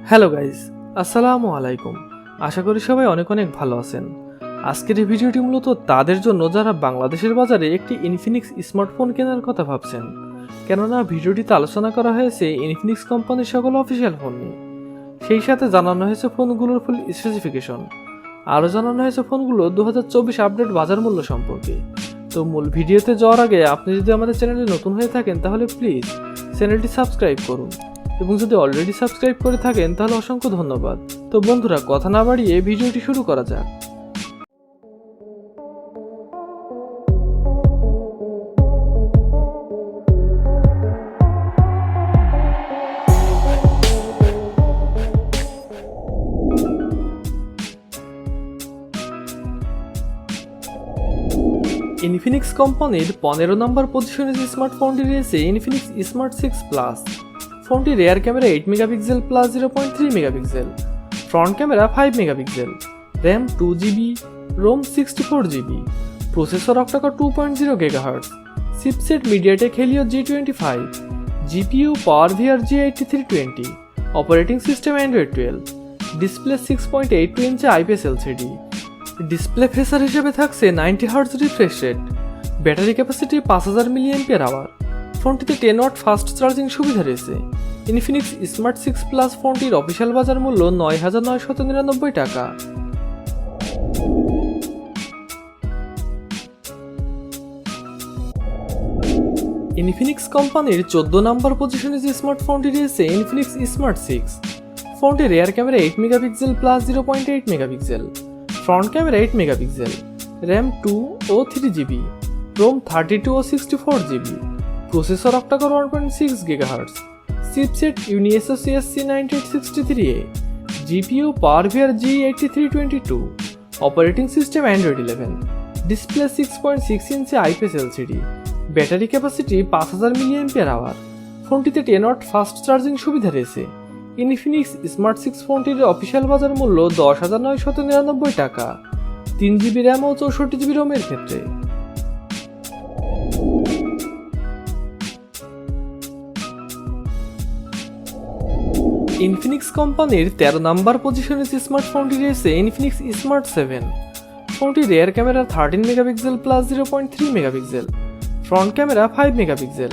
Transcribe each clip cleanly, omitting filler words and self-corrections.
Hello guys, আসসালামু আলাইকুম। আশা করি সবাই অনেক অনেক ভালো আছেন। আজকের এই ভিডিওটি মূলত তাদের জন্য যারা বাংলাদেশের বাজারে একটি ইনফিনিক্স স্মার্টফোন কেনার কথা ভাবছেন, কেননা ভিডিওটিতে আলোচনা করা হয়েছে ইনফিনিক্স কোম্পানির সকল অফিসিয়াল ফোন নিয়ে। সেই সাথে জানানো হয়েছে ফোনগুলোর ফুল স্পেসিফিকেশন, আরও জানানো হয়েছে ফোনগুলো 2024 আপডেট বাজার মূল্য সম্পর্কে। তো মূল ভিডিওতে যাওয়ার আগে আপনি যদি আমাদের চ্যানেলে নতুন হয়ে থাকেন তাহলে প্লিজ চ্যানেলটি সাবস্ক্রাইব করুন, এবং যদি অলরেডি সাবস্ক্রাইব করে থাকেন তাহলে অসংখ্য ধন্যবাদ। তো বন্ধুরা, কথা না বাড়িয়ে ভিডিওটি শুরু করা যাক। ইনফিনিক্স কোম্পানির 15 নম্বর পজিশনে যে স্মার্টফোনটি রয়েছে ইনফিনিক্স স্মার্ট 6 প্লাস। ফোনটি rear camera 8 megapixel plus 0.3 megapixel, front camera 5 megapixel, RAM 2GB, ROM 64GB, processor octacore 2.0 GHz, chipset MediaTek Helio G25, GPU PowerVR G8320, operating system Android 12, display 6.82 inch IPS LCD, display feature হিসেবে থাকছে 90 hertz refresh rate, battery capacity 5000 mAh। ফোনটিতে 10 watt fast charging সুবিধা রয়েছে। Infinix smart 6 plus ফোনটির official বাজার মূল্য 9999 টাকা। Infinix কোম্পানির 14 নম্বর পজিশনে যে স্মার্টফোনটি রয়েছে ইনফিনিক্স স্মার্ট 6। ফোনটি rear camera 8 megapixel plus 0.8 megapixel, front camera 8 megapixel, RAM 2 ও 3GB, রোম 32 ও 64GB, processor octacore 1.6 GHz, chipset Unisoc CSC9863A, GPU PowerVR G8322, operating system Android 11, display 6.6 inch IPS LCD, battery capacity 5000 mAh। ফোনটিতে 10 watt fast charging সুবিধা রয়েছে। Infinix smart 6 ফোনটির official বাজার মূল্য 10,999 টাকা, 3GB RAM ও 64GB রোমের ক্ষেত্রে। ইনফিনিক্স কোম্পানির 13 নম্বর পজিশনে যে স্মার্টফোনটি রয়েছে ইনফিনিক্স স্মার্ট 7। ফোনটি rear camera 13 megapixel plus 0.3 megapixel, front camera 5 megapixel,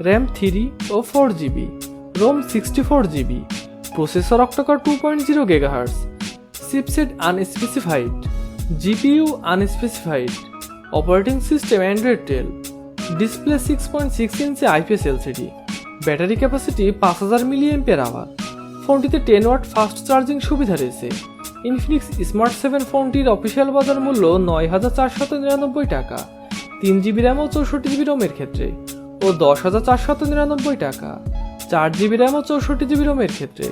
RAM 3 ও 4GB, ROM 64GB, processor octacore 2.0 GHz, chipset unspecified, GPU unspecified, operating system Android 12, display 6.6 inch IPS LCD, battery capacity 5000 mAh। ফোনটিতে 10 watt fast charging সুবিধা রয়েছে। Infinix smart 7 ফোনটির official বাজার মূল্য 9499 টাকা, 3GB RAM ও 64GB রোমের ক্ষেত্রে, ও 10499 টাকা, 4GB র্যাম ও 64GB রোমের ক্ষেত্রে।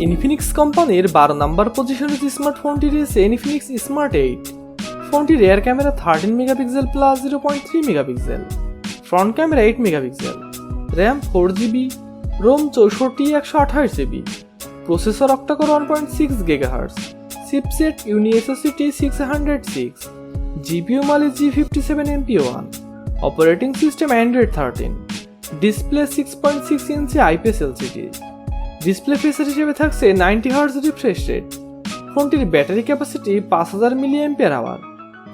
ইনফিনিক্স কোম্পানির 12 নম্বর পজিশনে যে স্মার্টফোনটি রয়েছে ইনফিনিক্স স্মার্ট 8। ফোনটি rear camera 13 megapixel plus 0.3 megapixel, front camera 8 megapixel, RAM 4GB, ROM 64 128GB, processor octacore 1.6 GHz, chipset Unisoc CT606, GPU Mali G57MP1, operating system Android 13, display 6.6 inch IPS LCD, display feature হিসেবে থাকছে 90 hertz refresh rate. ফোনটির battery capacity 5000 mAh।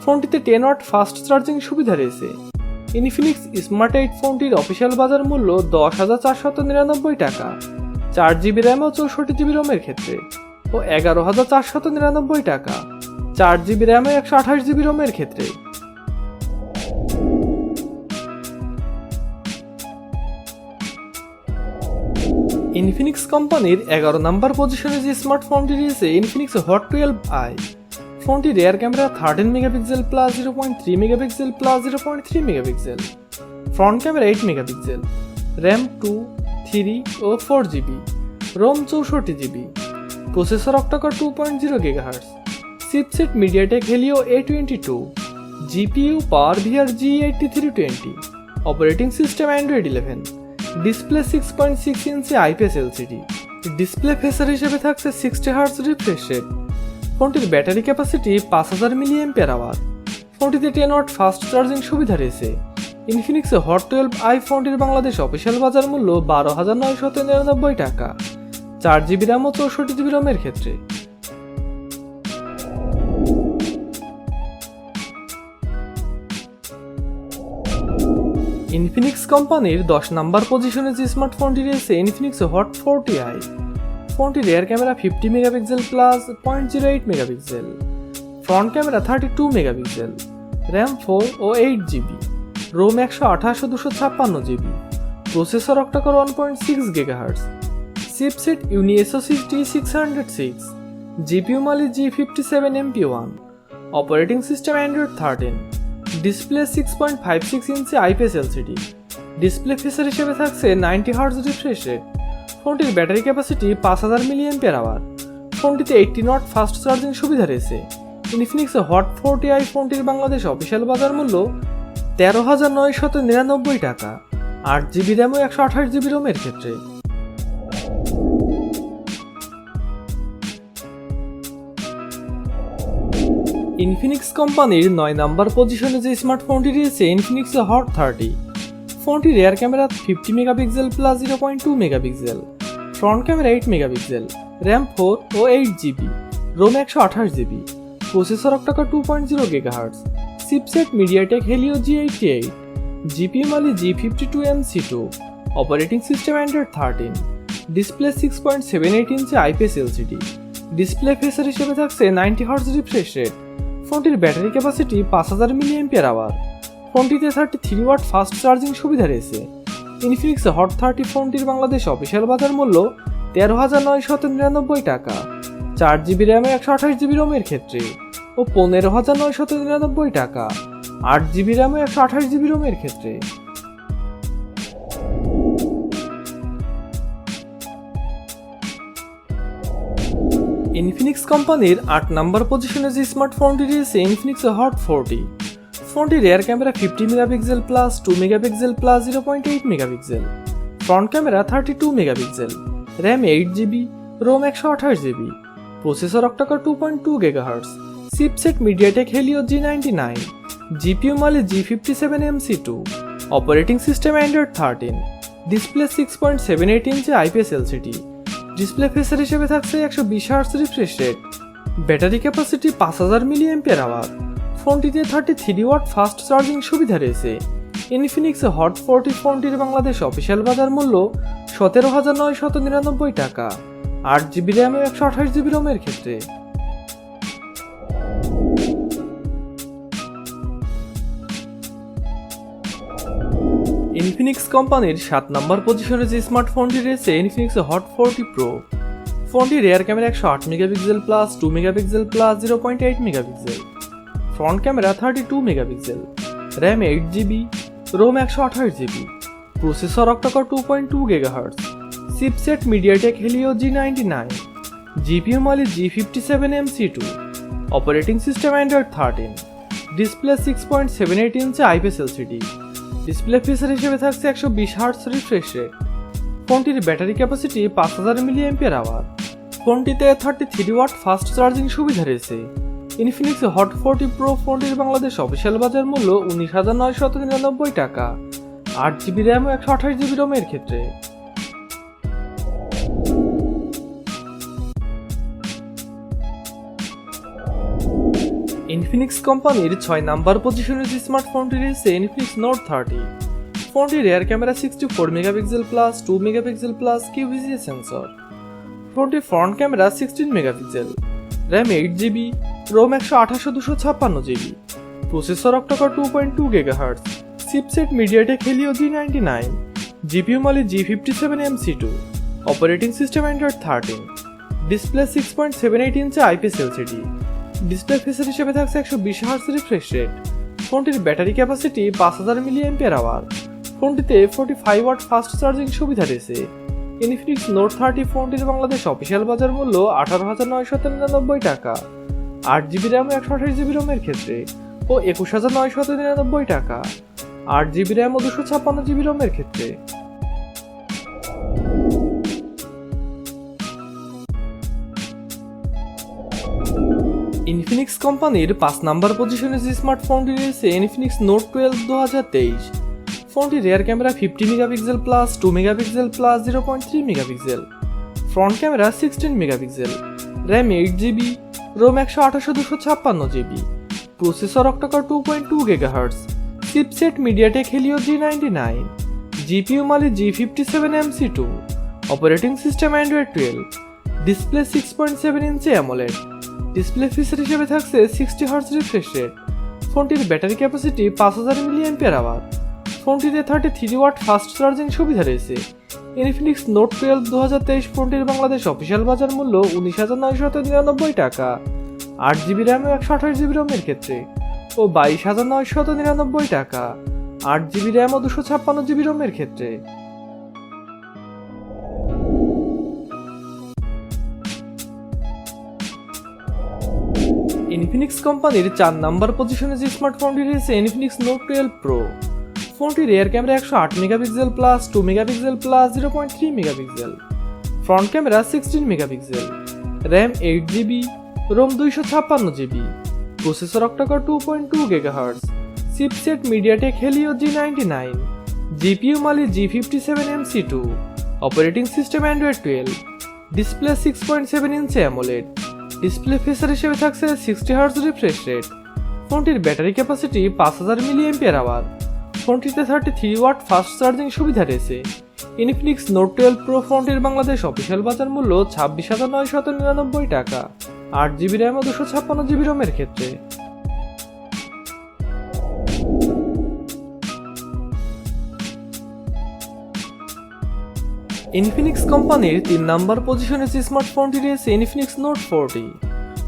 ফোনটিতে 10 watt fast charging সুবিধা রয়েছে। Infinix smart 8 ফোনটির official বাজার মূল্য 10,499 টাকা, 4GB র্যাম ও 64GB রোমের ক্ষেত্রে, ও 11,499 টাকা, 4GB র্যাম ও 128GB রোমের ক্ষেত্রে। ইনফিনিক্স কোম্পানির 11 নম্বর পজিশনে যে স্মার্টফোনটি রয়েছে ইনফিনিক্স হট 12i। ফোনটি rear camera 13 megapixel plus 0.3 megapixel plus 0.3 megapixel, front camera 8 megapixel, RAM 2, 3 ও 4GB, ROM 64GB, processor octacore 2.0 GHz, chipset MediaTek Helio A22, GPU PowerVR G8320, operating system Android 11, display 6.6 inch IPS LCD, display feature হিসেবে থাকছে 60 hertz refresh rate. ফোনটির battery capacity 5000 mAh। ফোনটিতে 10 watt fast charging সুবিধা রয়েছে। Infinix hot 12i ফোনটির Bangladesh official বাজার মূল্য 12,999 টাকা, 4GB র্যাম ও 64GB রোমের ক্ষেত্রে। ইনফিনিক্স কোম্পানির 10 নম্বর পজিশনে যে স্মার্টফোনটি রয়েছে ইনফিনিক্স হট 40i। ফোনটির rear camera 50 megapixel plus 0.08 megapixel, front camera 32 megapixel, RAM 4 ও 8GB, রোম 128 ও 256GB, processor octacore 1.6 GHz, chipset ইউনি SoC T606, GPU Mali G57MP1, operating system Android 13, display 6.56 inch IPS LCD, display feature হিসেবে থাকছে 90Hz refresh rate. ফোনটির battery capacity 5000 mAh। ফোনটিতে 18 watt fast charging সুবিধা রয়েছে। Infinix hot 40i ফোনটির Bangladesh official বাজার মূল্য 13,999 টাকা, 8GB র্যাম ও 128GB রোমের ক্ষেত্রে। ইনফিনিক্স কোম্পানির 9 নম্বর পজিশনে যে স্মার্টফোনটি রয়েছে ইনফিনিক্স হট 30। ফোনটির rear camera 50 megapixel plus 0.2 megapixel, front camera 8 megapixel, RAM 4 ও 8GB, ROM 128GB, processor octacore 2.0 GHz, chipset MediaTek Helio G88, GPU Mali G52MC2, operating system Android 13, display 6.78 inch IPS LCD, display feature হিসেবে থাকছে 90Hz refresh rate. ফোনটির battery capacity 5000 mAh। ফোনটিতে 33 watt fast charging সুবিধা রয়েছে। Infinix hot 30 ফোনটির Bangladesh official বাজার মূল্য 13,999 টাকা, 4GB র্যাম ও 128GB রোমের ক্ষেত্রে ও 15,999 টাকা, 8GB র্যাম ও 128GB রোমের ক্ষেত্রে। ইনফিনিক্স কোম্পানির 8 নম্বর পজিশনে যে স্মার্টফোনটি রয়েছে ইনফিনিক্স হট 40। ফোনটির rear camera 50 megapixel plus 2 megapixel plus 0.8 megapixel, front camera 32 megapixel, RAM 8GB, ROM 128GB, processor octacore 2.2 GHz, chipset MediaTek Helio G99, GPU Mali G57MC2, operating system Android 13, display 6.78 inch IPS LCD, display feature হিসেবে থাকছে 120Hz refresh rate. Battery capacity 5000 mAh। ফোনটিতে 33 watt fast charging সুবিধা রয়েছে। Infinix hot 40 ফোনটির Bangladesh official বাজার মূল্য 17,999 টাকা, 8GB RAM ও 128GB রোমের ক্ষেত্রে। ইনফিনিক্স কোম্পানির 7 নম্বর পজিশনে যে স্মার্টফোনটি রয়েছে ইনফিনিক্স হট 40 প্রো। ফোনটির rear camera 108 megapixel plus 2 megapixel plus 0.8 megapixel, front camera 32 megapixel, RAM 8GB, ROM 128GB, processor octacore 2.2 GHz, chipset MediaTek Helio G99, GPU Mali G57MC2, operating system Android 13, display 6.78 inch IPS LCD, display feature হিসেবে থাকছে 120Hz refresh rate. ফোনটির battery capacity 5000 mAh। ফোনটিতে 33 watt fast charging সুবিধা রয়েছে। Infinix hot 40 pro ফোনটির Bangladesh official বাজার মূল্য 19,999 টাকা, 8GB র্যাম ও 128GB রোমের ক্ষেত্রে। ইনফিনিক্স কোম্পানির 6 নাম্বার পজিশনে যে স্মার্টফোনটি রয়েছে ইনফিনিক্স নোট 30। ফোনটির rear camera 64 megapixel plus 2 megapixel plus QVGA sensor, ফোনটির front camera 16 megapixel, RAM 8GB, ROM 128 ও 256GB, processor octacore 2.2 GHz, chipset MediaTek Helio G99, GPU Mali G57MC2, operating system Android 13, display 6.78 inch IPS LCD, display feature হিসেবে থাকছে 120Hz refresh rate. ফোনটির battery capacity 5000 mAh। ফোনটিতে 45 watt fast charging সুবিধা রয়েছে। Infinix note 30 ফোনটির Bangladesh official বাজার মূল্য 18,999 টাকা, 8GB র্যাম ও 128GB রোমের ক্ষেত্রে ও 21,999 টাকা, 8GB র্যাম ও 256GB রোমের ক্ষেত্রে। ইনফিনিক্স কোম্পানির 5 নাম্বার পজিশনে যে স্মার্টফোনটি রয়েছে ইনফিনিক্স নোট 12 2023। ফোনটির rear camera 50 megapixel plus 2 megapixel plus 0.3 megapixel, front camera 16 megapixel, RAM 8GB, ROM 128/256GB, processor octacore 2.2 GHz, chipset MediaTek Helio G99, GPU Mali G57MC2, operating system Android 12, display 6.7 inch AMOLED, display feature হিসেবে থাকছে 60Hz refresh rate. ফোনটির battery capacity 5000 mAh। ফোনটিতে 33 watt fast charging সুবিধা রয়েছে। Infinix note 12 2023 ফোনটির Bangladesh official বাজার মূল্য 19,999 টাকা, 8GB র্যাম ও 128GB রোমের ক্ষেত্রে, ও 22,999 টাকা, 8GB র্যাম ও 256GB রোমের ক্ষেত্রে। ইনফিনিক্স কোম্পানির 4 নম্বর পজিশনে যে স্মার্টফোনটি রয়েছে ইনফিনিক্স নোট 12 প্রো। ফোনটির rear camera 108 megapixel plus 2 megapixel plus 0.3 megapixel, front camera 16 megapixel, RAM 8GB, ROM 256GB, processor octacore 2.2 GHz, chipset MediaTek Helio G99, GPU Mali G57MC2, operating system Android 12, display 6.7 inch AMOLED, display feature হিসেবে থাকছে 60Hz refresh rate. ফোনটির battery capacity 5000 mAh। ফোনটিতে 33 watt fast charging সুবিধা রয়েছে। Infinix note 12 pro ফোনটির Bangladesh official বাজার মূল্য 26,999 টাকা, 8GB র্যাম ও 256GB রোমের ক্ষেত্রে। ইনফিনিক্স কোম্পানির 3 নম্বর পজিশনে যে স্মার্টফোনটি রয়েছে ইনফিনিক্স নোট 40।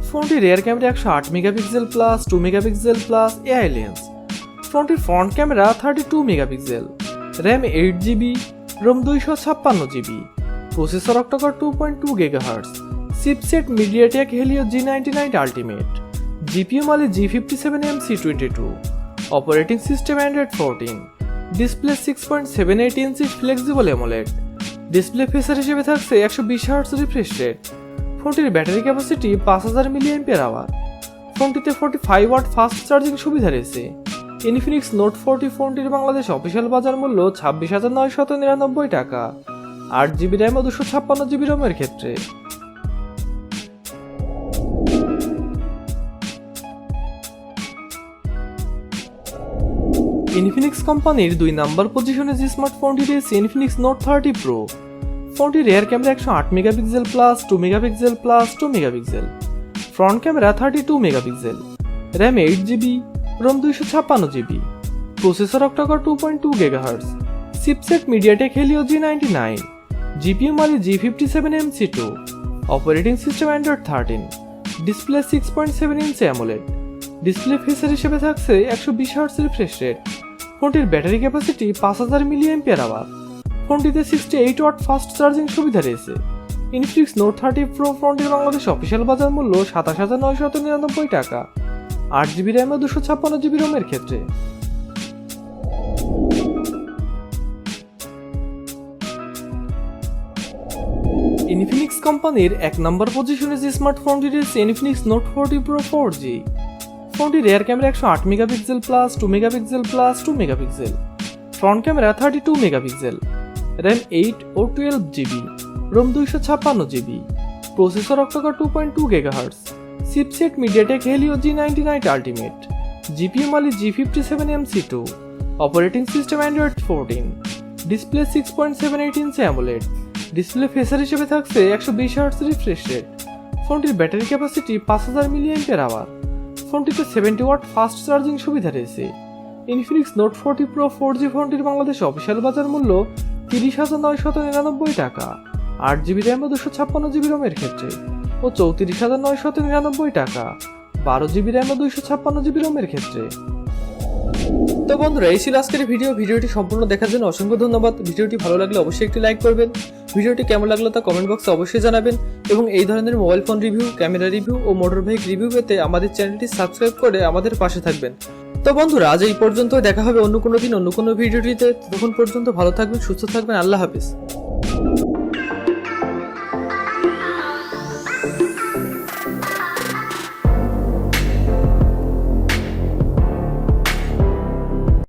ফোনটির rear camera 108 megapixel plus 2 megapixel plus AI lens, ফোনটির front camera 32 megapixel, RAM 8GB, ROM 256GB, processor octacore 2.2 GHz, chipset MediaTek Helio G99 ultimate, GPU Mali G57MC22, operating system Android 14, display 6.78 inch flexible AMOLED, display feature হিসেবে থাকছে 120Hz refresh rate. ফোনটির battery capacity 5000 mAh। ফোনটিতে 45 watt fast charging সুবিধা রয়েছে। Infinix note 40 ফোনটির Bangladesh official বাজার মূল্য 26,999 টাকা, 8GB র্যাম ও 256GB রোমের ক্ষেত্রে। ইনফিনিক্স কোম্পানির 2 নম্বর পজিশনে যে স্মার্টফোনটি রয়েছে ইনফিনিক্স নোট 30 প্রো। ফোনটির rear camera 108 megapixel plus 2 megapixel plus 2 megapixel, front camera 32 megapixel, RAM 8GB, ROM 256GB, processor octacore 2.2 GHz, chipset MediaTek Helio G99, GPU Mali G57MC2, operating system Android 13, display 6.7 inch AMOLED, display feature হিসেবে থাকছে 120Hz refresh rate. ফোনটির battery capacity 5000 mAh। ফোনটিতে 68 watt fast charging সুবিধা রয়েছে। Infinix note 30 pro ফোনটির Bangladesh official বাজার মূল্য 27,999 টাকা, 8GB র্যাম ও 256GB রোমের ক্ষেত্রে। ইনফিনিক্স কোম্পানির 1 নম্বর পজিশনে যে স্মার্টফোনটি রয়েছে ইনফিনিক্স নোট 40 প্রো 4G। ফোনটির rear camera 108 megapixel plus 2 megapixel plus 2 megapixel, front camera 32 megapixel, RAM 8 ও 12GB, ROM 256GB, processor octacore 2.2 GHz, chipset MediaTek Helio G99 ultimate, GPU Mali G57MC2, operating system Android 14, display 6.78 inch AMOLED, display feature হিসেবে থাকছে 120Hz refresh rate. ফোনটির battery capacity 5000 mAh। ফোনটিতে 70 watt fast charging সুবিধা রয়েছে। Infinix note 40 pro 4G ফোনটির Bangladesh official বাজার মূল্য 30,999 টাকা, 8GB র্যাম ও 256GB রোমের ক্ষেত্রে, ও 34,999 টাকা, 12GB র্যাম ও 256GB রোমের ক্ষেত্রে। তো বন্ধুরা, এই ছিল আজকের ভিডিওটি সম্পূর্ণ দেখার জন্য অসংখ্য ধন্যবাদ। ভিডিওটি ভালো লাগলে অবশ্যই একটি লাইক করবেন। ভিডিওটি কেমন লাগলো তা কমেন্ট বক্সে অবশ্যই জানাবেন, এবং এই ধরনের mobile phone review, camera review ও মোটর বাইক রিভিউ পেতে আমাদের চ্যানেলটি সাবস্ক্রাইব করে আমাদের পাশে থাকবেন। তো বন্ধুরা, আজ এই পর্যন্ত, দেখা হবে অন্য কোনো দিন অন্য কোনো ভিডিওটিতে। তখন পর্যন্ত ভালো থাকবেন, সুস্থ থাকবেন, আল্লাহ হাফেজ।